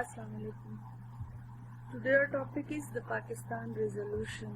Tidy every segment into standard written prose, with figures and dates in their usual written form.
Assalamu alaikum. Today our topic is the Pakistan resolution.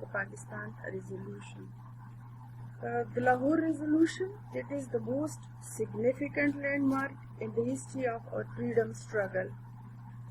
the Pakistan resolution. The Lahore resolution, it is the most significant landmark in the history of our freedom struggle.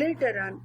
Later on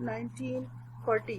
1940.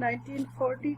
1940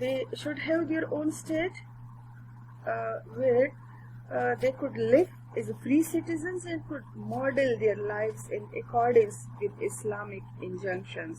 They should have their own state where they could live as free citizens and could model their lives in accordance with Islamic injunctions.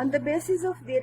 On the basis of their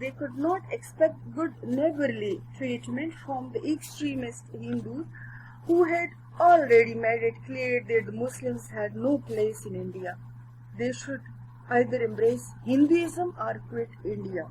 they could not expect good neighborly treatment from the extremist Hindus who had already made it clear that the Muslims had no place in India. They should either embrace Hinduism or quit India.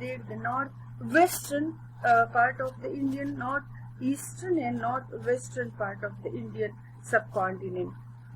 that the north-western part of the Indian, north-eastern and north-western part of the Indian subcontinent.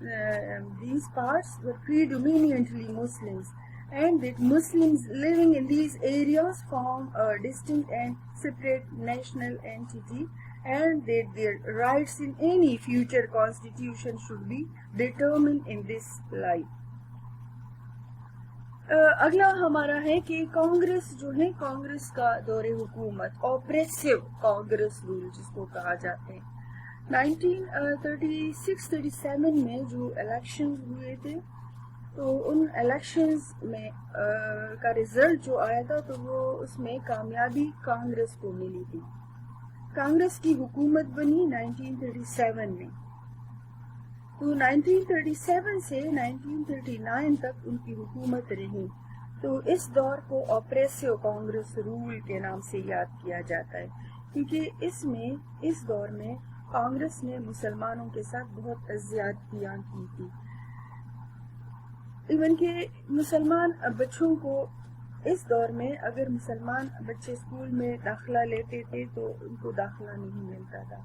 these parts were predominantly Muslims and that Muslims living in these areas form a distinct and separate national entity, and that their rights in any future constitution should be determined in this light. اگلا ہمارا ہے کہ کانگریس جو ہے، کانگریس کا دور حکومت، آپریسو Congress role جس کو کہا جاتے ہیں. 1936-37 میں جو الیکشنز ہوئے تھے تو ان الیکشنز میں کا رزلٹ جو آیا تھا تو وہ اس میں کامیابی کانگریس کو ملی تھی. کانگریس کی حکومت بنی 1937 میں. تو 1937 سے 1939 تک ان کی حکومت رہی. تو اس دور کو آپریسو کانگریس رول کے نام سے یاد کیا جاتا ہے، کیونکہ اس دور میں کانگریس نے مسلمانوں کے ساتھ بہت زیادتیاں کی تھی. ایون کہ مسلمان بچوں کو اس دور میں اگر مسلمان بچے اسکول میں داخلہ لیتے تھے تو ان کو داخلہ نہیں ملتا تھا.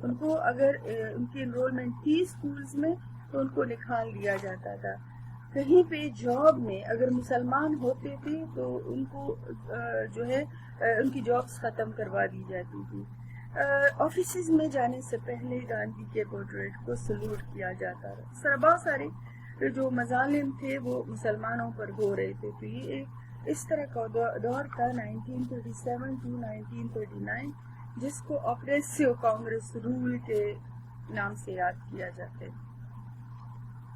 ان کو اگر ان کی انرولمنٹ تھی اسکولز میں تو ان کو نکال دیا جاتا تھا. کہیں پہ جاب میں اگر مسلمان ہوتے تھے تو ان کو جو ہے ان کی جابس ختم کروا دی جاتی تھی. آفیسز میں جانے سے پہلے گاندھی کے پورٹریٹ کو سلوٹ کیا جاتا تھا. بہت سارے جو مظالم تھے وہ مسلمانوں پر ہو رہے تھے. تو یہ ایک اس طرح کا دور تھا 1937 to 1939 جس کو آپریسو کانگریس رول کے نام سے یاد کیا جاتا ہے.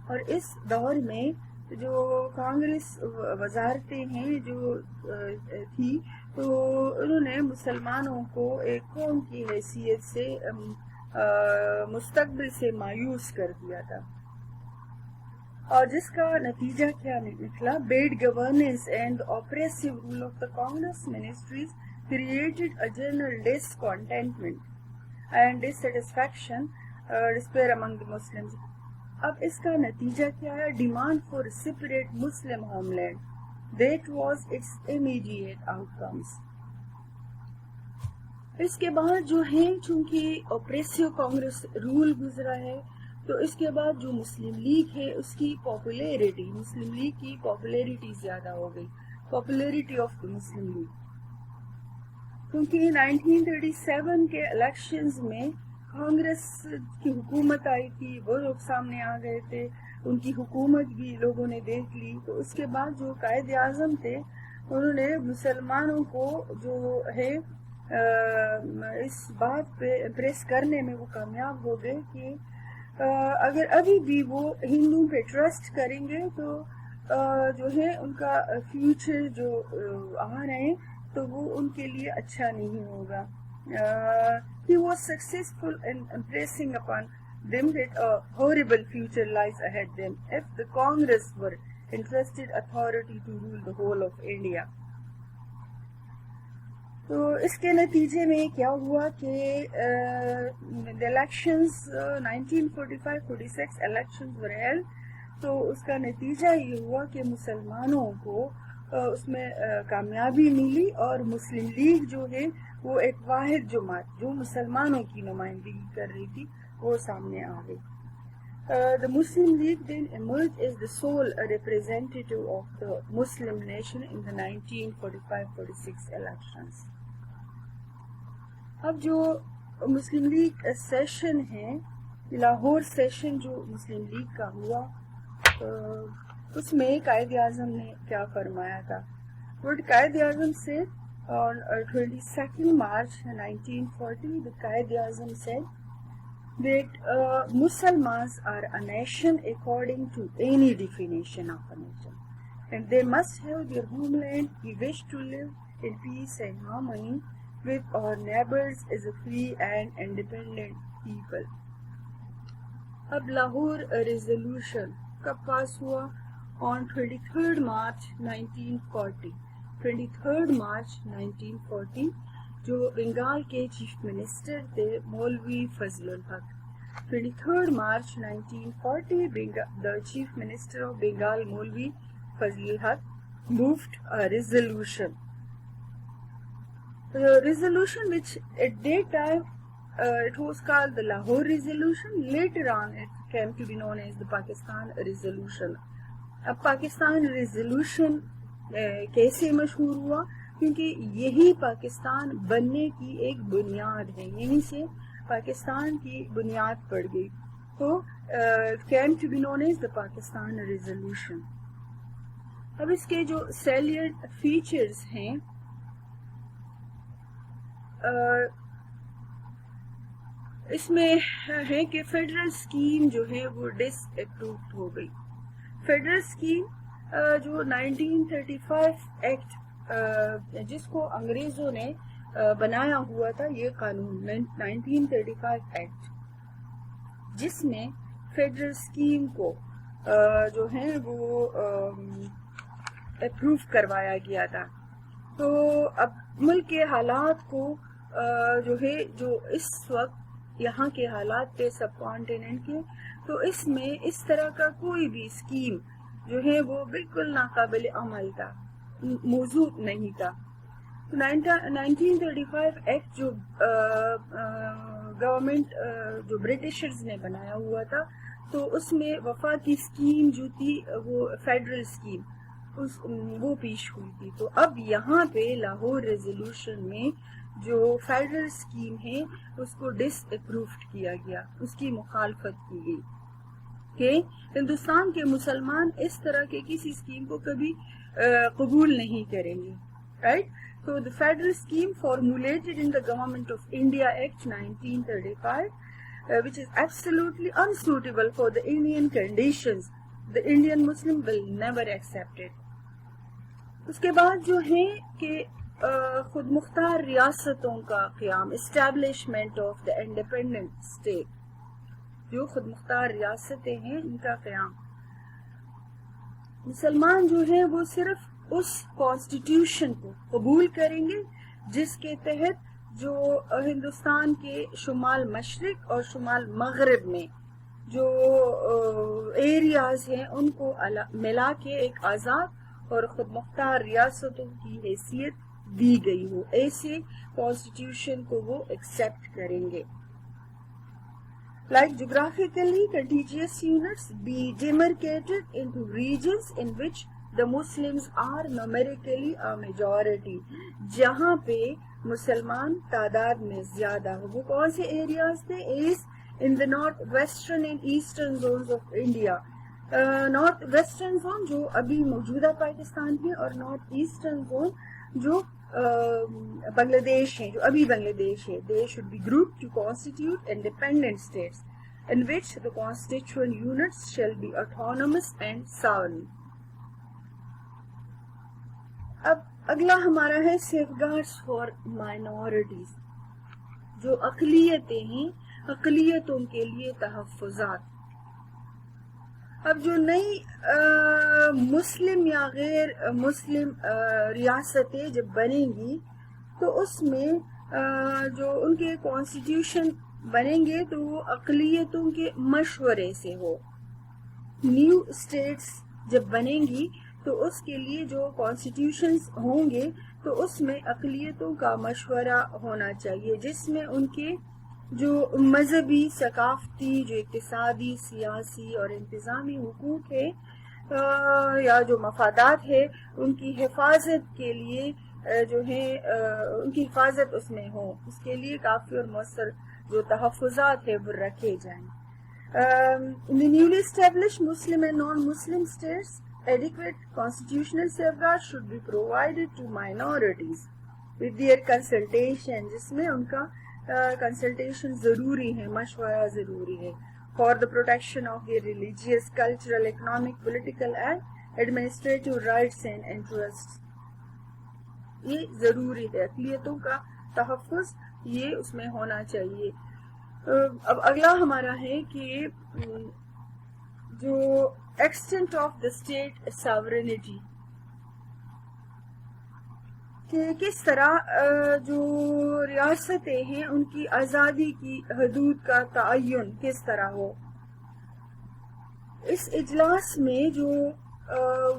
اور اس دور میں جو کانگریس وزارتیں ہیں جو تھی تو انہوں نے مسلمانوں کو ایک قوم کی حیثیت سے مستقبل سے مایوس کر دیا تھا. اور جس کا نتیجہ کیا نکلا؟ Bad governance and oppressive rule of the Congress ministries created a general discontentment and dissatisfaction, despair among the Muslims. اب اس کا نتیجہ کیا ہے؟ Demand for separate Muslim homeland. That was its immediate outcomes. اس کے بعد جو ہے چونکہ آپریسو کانگریس رول گزرا ہے تو اس کے بعد جو مسلم لیگ ہے اس کی پاپولیرٹی، مسلم لیگ کی پاپولیرٹی زیادہ ہو گئی. Popularity of the Muslim league, کیونکہ 1937 کے الیکشنز میں کانگریس کی حکومت آئی تھی، وہ لوگ سامنے آ گئے تھے، ان کی حکومت بھی لوگوں نے دیکھ لی. تو اس کے بعد جو قائد اعظم تھے انہوں نے مسلمانوں کو جو ہے اس بات پہ امپریس کرنے میں وہ کامیاب ہو گئے کہ اگر ابھی بھی وہ ہندوؤں پہ ٹرسٹ کریں گے تو جو ہے ان کا فیوچر جو آ رہے ہیں تو وہ ان کے لیے اچھا نہیں ہوگا. He was successful in impressing upon them that a horrible future lies ahead them if the Congress were entrusted authority to rule the whole of India. تو اس کے نتیجے میں کیا ہوا کہ the elections 1945-46 elections were held. تو اس کا نتیجہ یہ ہوا کہ مسلمانوں کو اس میں کامیابی ملی اور مسلم لیگ جو ہے وہ ایک واحد جماعت جو مسلمانوں کی نمائندگی کر رہی تھی وہ سامنے آ گئی. The Muslim League then emerged as the sole representative of the Muslim nation in the 1945-46 elections. اب جو مسلم لیگ سیشن ہے، لاہور سیشن جو مسلم لیگ کا ہوا، اس میں قائد اعظم نے کیا فرمایا تھا؟ What قائد اعظم سے on 22nd March 1940 the Quaid Azam said that Muslims are a nation according to any definition of a nation, and they must have their homeland. We wish to live in peace and harmony with our neighbors as a free and independent people. اب Lahore resolution کب پاس ہوا؟ on 23rd March 1940. 23rd March 1940 جو بنگال کے chief minister تھے مولوی فضل الحق. 23rd March 1940 the chief minister of Bengal Molvi Fazl al-Haq moved a resolution. The resolution which at that time it was called the Lahore Resolution. Later on it came to be known as the Pakistan Resolution. اب Pakistan resolution کیسے مشہور ہوا؟ کیونکہ یہی پاکستان بننے کی ایک بنیاد ہے، یہیں سے پاکستان کی بنیاد پڑ گئی. تو came to be known as the Pakistan resolution. اب اس کے جو سیلینٹ فیچرز ہیں، اس میں ہے کہ فیڈرل اسکیم جو ہے وہ ڈس اپرووڈ ہو گئی. فیڈرل اسکیم جو 1935 ایکٹ جس کو انگریزوں نے بنایا ہوا تھا، یہ قانون 1935 ایکٹ، جس میں فیڈرل اسکیم کو جو ہے وہ اپروو کروایا گیا تھا. تو اب ملک کے حالات کو جو ہے، جو اس وقت یہاں کے حالات تھے سب کانٹیننٹ کے، تو اس میں اس طرح کا کوئی بھی اسکیم جو ہے وہ بالکل ناقابل عمل تھا، موضوع نہیں تھا. 1935 ایکٹ جو گورنمنٹ جو برٹشرز نے بنایا ہوا تھا، تو اس میں وفاقی اسکیم جو تھی وہ فیڈرل اسکیم وہ پیش ہوئی تھی. تو اب یہاں پہ لاہور ریزولوشن میں جو فیڈرل اسکیم ہے اس کو ڈس اپرووڈ کیا گیا، اس کی مخالفت کی گئی کہ ہندوستان کے مسلمان اس طرح کے کسی اسکیم کو کبھی قبول نہیں کریں گے. Right. So the federal scheme formulated in the Government of India Act 1935, which is absolutely unsuitable for the Indian conditions, the Indian Muslim will never accept it. اس کے بعد جو ہے کہ خود مختار ریاستوں کا قیام، establishment of the independent state, جو خود مختار ریاستیں ہیں ان کا قیام. مسلمان جو ہیں وہ صرف اس کانسٹیٹیوشن کو قبول کریں گے جس کے تحت جو ہندوستان کے شمال مشرق اور شمال مغرب میں جو ایریاز ہیں ان کو ملا کے ایک آزاد اور خود مختار ریاستوں کی حیثیت دی گئی ہو، ایسے کانسٹیٹیوشن کو وہ ایکسپٹ کریں گے. Like geographically contiguous units be demarcated into regions in which the Muslims are numerically a majority. جہاں پہ مسلمان تعداد میں زیادہ ہو. وہ کون سے ایریاز تھے؟ is in the north western and eastern zones of India. North western zone جو ابھی موجودہ پاکستان ہے، اور نارتھ ایسٹرن زون جو بنگلہ دیش ہے، جو ابھی بنگلہ دیش ہے. They should be grouped to constitute independent states in which the constituent units shall be autonomous and sovereign. اب اگلا ہمارا ہے سیفگارڈز فار مائنورٹیز، جو اقلیتیں ہیں، اقلیتوں کے لیے تحفظات. اب جو نئی مسلم یا غیر مسلم ریاستیں جب بنیں گی تو اس میں جو ان کے کانسٹیٹیوشن بنیں گے تو وہ اقلیتوں کے مشورے سے ہو. نیو اسٹیٹس جب بنیں گی تو اس کے لیے جو کانسٹیٹیوشنز ہوں گے تو اس میں اقلیتوں کا مشورہ ہونا چاہیے، جس میں ان کے جو مذہبی، ثقافتی، جو اقتصادی، سیاسی اور انتظامی حقوق ہے یا جو مفادات ہے ان کی حفاظت کے لیے جو ہے ان کی حفاظت اس میں ہو، اس کے لیے کافی اور مؤثر جو تحفظات ہے وہ رکھے جائیں. In the newly established Muslim and non-Muslim states, adequate constitutional safeguards should be provided to minorities with their consultation، جس میں ان کا کنسلٹیشن ضروری ہے، مشورہ ضروری ہے. For the protection of their religious, cultural, economic, political and administrative rights and interests. یہ ضروری ہے، اقلیتوں کا تحفظ یہ اس میں ہونا چاہیے. اب اگلا ہمارا ہے کہ جو extent of the state sovereignty, کہ کس طرح جو ریاستیں ہیں ان کی آزادی کی حدود کا تعین کس طرح ہو. اس اجلاس میں جو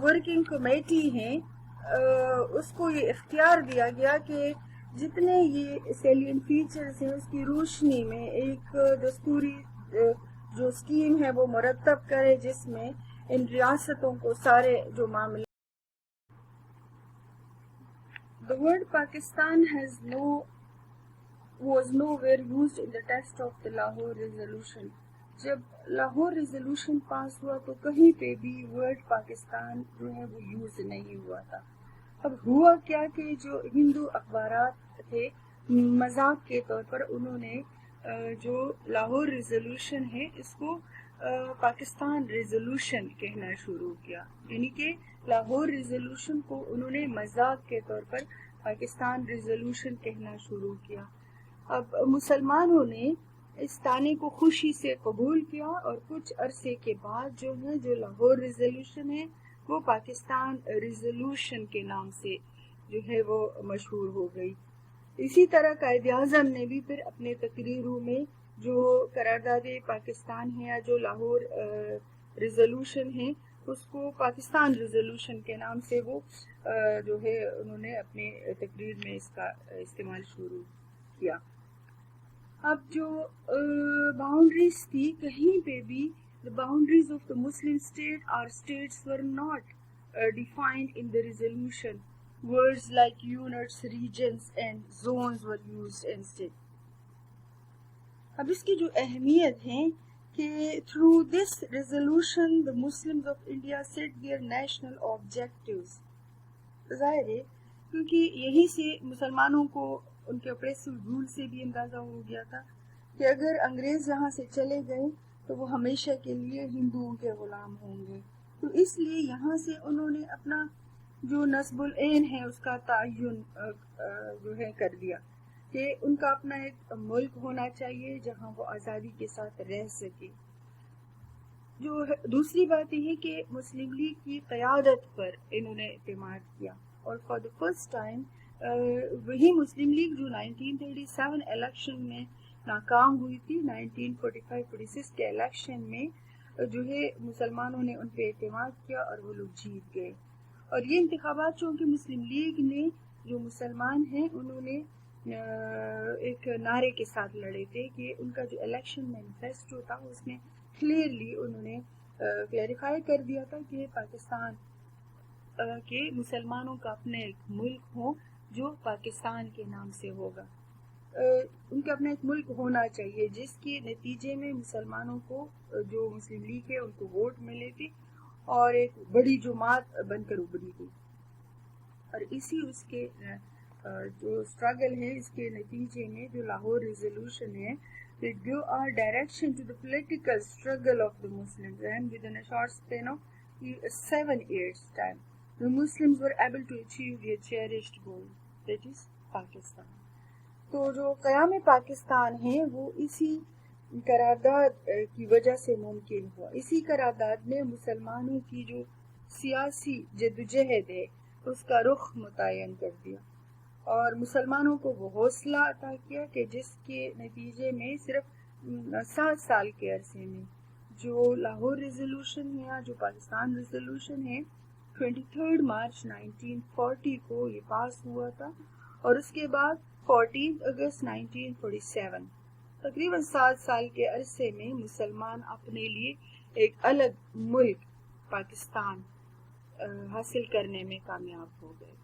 ورکنگ کمیٹی ہیں اس کو یہ اختیار دیا گیا کہ جتنے یہ سیلین فیچرز ہیں اس کی روشنی میں ایک دستوری جو اسکیم ہے وہ مرتب کرے، جس میں ان ریاستوں کو سارے جو معاملے The word Pakistan was nowhere used in the text of the Lahore Resolution. جب لاہور ریزولوشن پاس ہوا تو کہیں پہ بھی ورڈ پاکستان جو ہے وہ یوز نہیں ہوا تھا. اب ہوا کیا کہ جو ہندو اخبارات تھے مذاق کے طور پر انہوں نے جو لاہور ریزولوشن ہے اس کو پاکستان ریزولوشن کہنا شروع کیا. یعنی کہ لاہور ریزولوشن کو انہوں نے مذاق کے طور پر پاکستان ریزولوشن کہنا شروع کیا. اب مسلمانوں نے اس تانے کو خوشی سے قبول کیا اور کچھ عرصے کے بعد جو ہے جو لاہور ریزولوشن ہے وہ پاکستان ریزولوشن کے نام سے جو ہے وہ مشہور ہو گئی. اسی طرح قائد اعظم نے بھی پھر اپنے تقریروں میں جو قرارداد پاکستان ہے یا جو لاہور ریزولوشن ہے اس کو پاکستان ریزولوشن کے نام سے وہ جو ہے انہوں نے اپنے تقریر میں اس کا استعمال شروع کیا. اب جو باؤنڈریز تھی کہیں پہ بھی the boundaries of the Muslim state or states were not defined in the resolution. Words like units, regions and zones were used instead. اب اس کی جو اہمیت ہے کہ through this resolution the Muslims of India set their national objectives. ظاہر ہے کیونکہ یہی سے مسلمانوں کو ان کے اپریسو رول سے بھی اندازہ ہو گیا تھا کہ اگر انگریز یہاں سے چلے گئے تو وہ ہمیشہ کے لیے ہندوؤں کے غلام ہوں گے. تو اس لیے یہاں سے انہوں نے اپنا جو نصب العین ہے اس کا تعین جو ہے کر دیا کہ ان کا اپنا ایک ملک ہونا چاہیے جہاں وہ آزادی کے ساتھ رہ سکے. جو دوسری بات یہ ہے کہ مسلم لیگ کی قیادت پر انہوں نے اعتماد کیا اور فار دا فرسٹ ٹائم وہی مسلم لیگ جو 1937 الیکشن میں ناکام ہوئی تھی 1945-46 کے الیکشن میں جو ہے مسلمانوں نے ان پہ اعتماد کیا اور وہ لوگ جیت گئے. اور یہ انتخابات چونکہ مسلم لیگ نے جو مسلمان ہیں انہوں نے ایک نعرے کے ساتھ لڑے تھے کہ ان کا جو الیکشن مینیفیسٹو تھا اس میں کلیئرلی انہوں نے کلیریفائی کر دیا تھا کہ پاکستان کے مسلمانوں کا اپنا ایک ملک ہو جو پاکستان کے نام سے ہوگا. ان کا اپنا ایک ملک ہونا چاہیے جس کے نتیجے میں مسلمانوں کو جو مسلم لیگ ہے ان کو ووٹ ملے تھے اور ایک بڑی جماعت بن کر ابھری تھی. اور اسی اس کے جو اسٹرگل ہے اس کے نتیجے میں جو لاہور ریزولوشن ہے it gave a direction to the political struggle of the Muslims, and within a short span of 7 years time the Muslims were able to achieve their cherished goal, that is Pakistan. تو جو قیام پاکستان ہے وہ اسی قرارداد کی وجہ سے ممکن ہوا. اسی قرارداد نے مسلمانوں کی جو سیاسی جدوجہد ہے اس کا رخ متعین کر دیا اور مسلمانوں کو وہ حوصلہ عطا کیا کہ جس کے نتیجے میں صرف 7 سال کے عرصے میں جو لاہور ریزولوشن ہے یا جو پاکستان ریزولوشن ہے 23 مارچ 1940 کو یہ پاس ہوا تھا اور اس کے بعد 14 اگست 1947 تقریباً 7 سال کے عرصے میں مسلمان اپنے لیے ایک الگ ملک پاکستان حاصل کرنے میں کامیاب ہو گئے.